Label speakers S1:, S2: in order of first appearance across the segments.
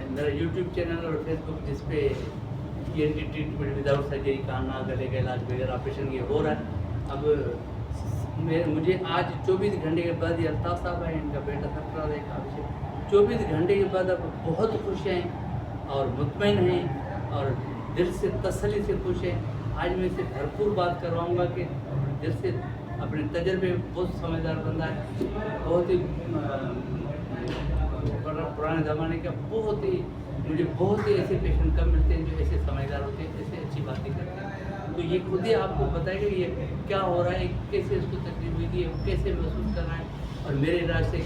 S1: मेरा YouTube channel और Facebook जिस पे ENT ट्रीटमेंट विदाउट सर्जरी, कान नाक गले का इलाज बगैर ऑपरेशन ये हो रहा है। अब मुझे आज 24 घंटे के बाद, ये अल्ताफ़ साहब है, इनका बेटा सफरा है काफी, 24 घंटे के बाद अब बहुत खुश हैं और मुतमईन हैं और दिल से तसल्ली से खुश हैं। आज मैं इससे भरपूर बात करवाऊँगा कि दिल से अपने तजर्बे, बहुत समझदार बंदा है, बहुत ही पुराने ज़माने का, बहुत ही मुझे बहुत ही ऐसे पेशेंट कम मिलते हैं जो ऐसे समझदार होते हैं, ऐसे अच्छी बातें करते हैं। तो ये खुद ही आपको बताएगा कि ये क्या हो रहा है, कैसे उसको तकलीफ हुई थी, कैसे महसूस कर रहा है और मेरे इलाज से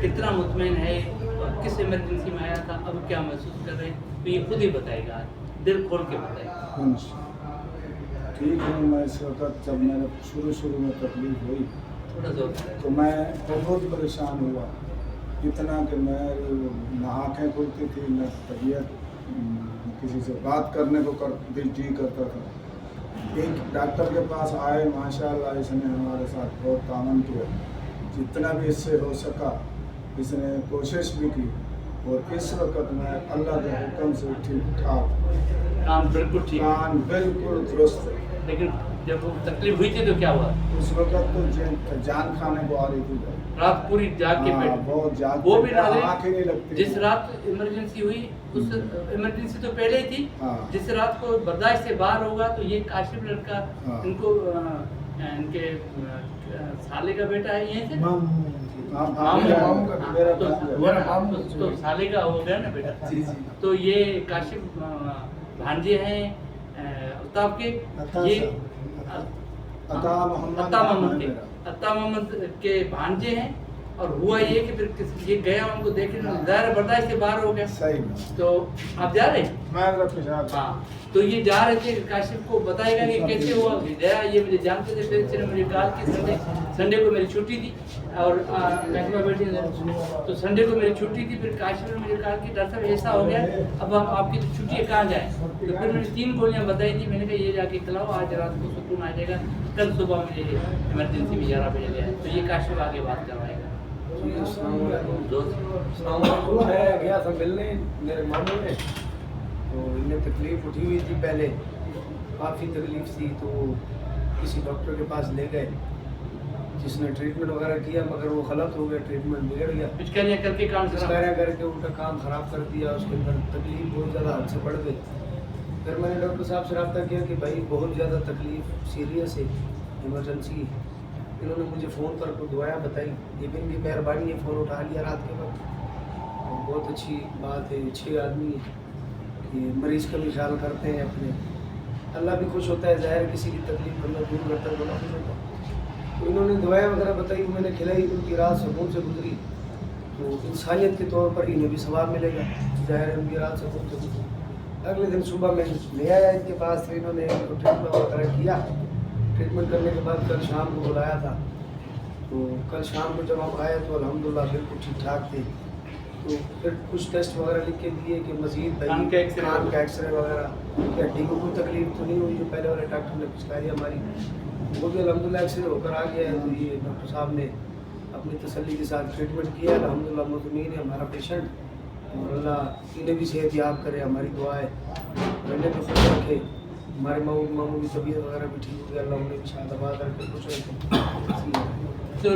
S1: कितना मुतमईन है और किस इमरजेंसी में आया था, अब क्या महसूस कर रहे हैं। तो ये खुद ही बताएगा, दिल खोल के बताएगा।
S2: ठीक है, मैं इस वक्त जब मैंने शुरू में तकलीफ हुई
S1: थोड़ा सा
S2: तो मैं बहुत परेशान हुआ, इतना कि मैं न आँखें खुलती थी, न तबीयत, किसी से बात करने को जी करता था। एक डॉक्टर के पास आए, माशाल्लाह इसने हमारे साथ बहुत तामन किया, जितना भी इससे हो सका इसने कोशिश भी की और इस वक्त मैं अल्लाह के हुक्म से ठीक ठाक,
S1: काम बिल्कुल ठीक,
S2: कान बिल्कुल दुरुस्त।
S1: लेकिन जब वो तकलीफ हुई थी तो क्या हुआ?
S2: उस वक्त तो जान खाने को आ रही थी,
S1: रात पूरी जाग के बैठ,
S2: बहुत जाग,
S1: वो भी
S2: आँखें नहीं लगती।
S1: जिस रात इमरजेंसी हुई उस इमरजेंसी तो पहले ही थी, जिस रात को बर्दाश्त से बाहर होगा तो ये काशिफ लड़का, इनको इनके साले का बेटा है, यहीं से तो साले का हो गया ना बेटा। तो ये काशिफ भांजे हैं अल्ताफ के, ये अत्ता मोहम्मद के भांजे हैं। और हुआ ये कि फिर ये गया, उनको देखे ज़ाहिर बर्दाश्त से बाहर हो गया।
S2: सही।
S1: तो आप जा रहे हैं?
S2: मैं
S1: हाँ, तो ये जा रहे थे, काशिफ को बताएगा कि कैसे हुआ गया। ये मुझे जानते थे, फिर इसने मुझे कहा कि संडे को मेरी छुट्टी थी और काशिफा बैठी, तो संडे को मेरी छुट्टी थी। फिर काशिफ ने मुझे कहा कि डॉक्टर साहब ऐसा हो गया, अब हम आपकी तो छुट्टी है, कहाँ जाएँ? तो फिर मैंने 3 गोलियाँ बताई थी, मैंने कहा ये जाके खिलाओ, आज रात को सुकून आ जाएगा, कल सुबह मुझे इमरजेंसी में 11 बजे गया। तो ये काशिफ आगे बात करवाएगा।
S3: मैं गया था मिलने मेरे मामू ने, तो इन्हें तकलीफ उठी हुई थी, पहले काफ़ी तकलीफ थी, तो किसी डॉक्टर के पास ले गए जिसने ट्रीटमेंट वगैरह किया, मगर वो गलत हो गया, ट्रीटमेंट बिगड़ गया,
S1: पिचकारियाँ करके
S3: उनका काम ख़राब कर दिया, उसके अंदर तकलीफ बहुत ज़्यादा हद से बढ़ गई। फिर मैंने डॉक्टर साहब से रब्ता किया कि भाई बहुत ज़्यादा तकलीफ, सीरियस है, इमरजेंसी। इन्होंने मुझे फ़ोन पर कुछ दुआएं बताई, ये भी इनकी मेहरबानी है, फ़ोन उठा लिया रात के वक्त। और बहुत अच्छी बात है, 6 आदमी कि मरीज़ का भी ख्याल करते हैं अपने, अल्लाह भी खुश होता है, ज़ाहिर किसी की तकलीफ अल्लाह दूर करता है, बड़ा खुश होता है। तो इन्होंने दुआएं वगैरह बताई, मैंने खिलाई, उनकी रात सुकून से गुजरी, तो इंसानियत के तौर पर इन्हें भी सवाब मिलेगा, ज़ाहिर है उनकी रात सुकून से गुजरी। अगले दिन सुबह मैं ले आया इनके पास, फिर इन्होंने ट्रीटमेंट वगैरह किया। ट्रीटमेंट करने के बाद कल शाम को बुलाया था, तो कल शाम को जब हम आए तो अल्हम्दुलिल्लाह बिल्कुल ठीक ठाक थे। तो फिर कुछ टेस्ट वगैरह लिख के दिए कि मज़ीद कान का एक्सरे वगैरह, कि हड्डी को कोई तकलीफ तो नहीं हुई जो पहले वाले डॉक्टर ने पिचकारी हमारी, वो भी अल्हम्दुलिल्लाह एक्सरे होकर आ गया है। तो ये डॉक्टर साहब ने अपनी तसल्ली के साथ ट्रीटमेंट किया, अल्हम्दुलिल्लाह मुतमईन है हमारा पेशेंट, और अल्लाह इन्हें भी सेहत याब करे, हमारी दुआ है, इन्हें भी खुश रखे, हमारे मामू की तबीयत वगैरह भी ठीक हो गया, अल्लाह उन्हें भी शादाबाद करके खुश रखे।
S1: तो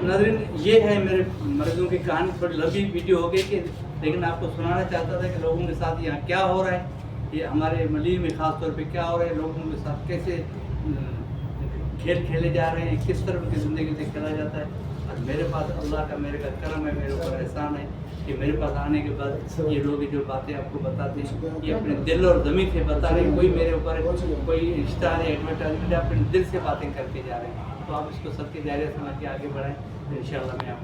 S1: नाज़रीन, ये है मेरे मरीजों की कहानी, थोड़ी लंबी वीडियो हो गई कि, लेकिन आपको सुनाना चाहता था कि लोगों के साथ यहाँ क्या हो रहा है, ये हमारे मली में ख़ास तौर पे क्या हो रहा है, लोगों के साथ कैसे खेल खेले जा रहे हैं, किस तरह की ज़िंदगी से खेला जाता है। और मेरे पास अल्लाह का मेरे का करम है, मेरे ऊपर एहसान है कि मेरे पास आने के बाद ये लोग जो बातें आपको बताते हैं, ये अपने दिल और ज़मीन से बता रहे हैं, कोई मेरे ऊपर कोई इश्तार है, एडवर्टाइजमेंट, अपने दिल से बातें करके जा रहे हैं। तो आप इसको सबके जारिया समझ के आगे बढ़ाएं, तो इंशाअल्लाह मैं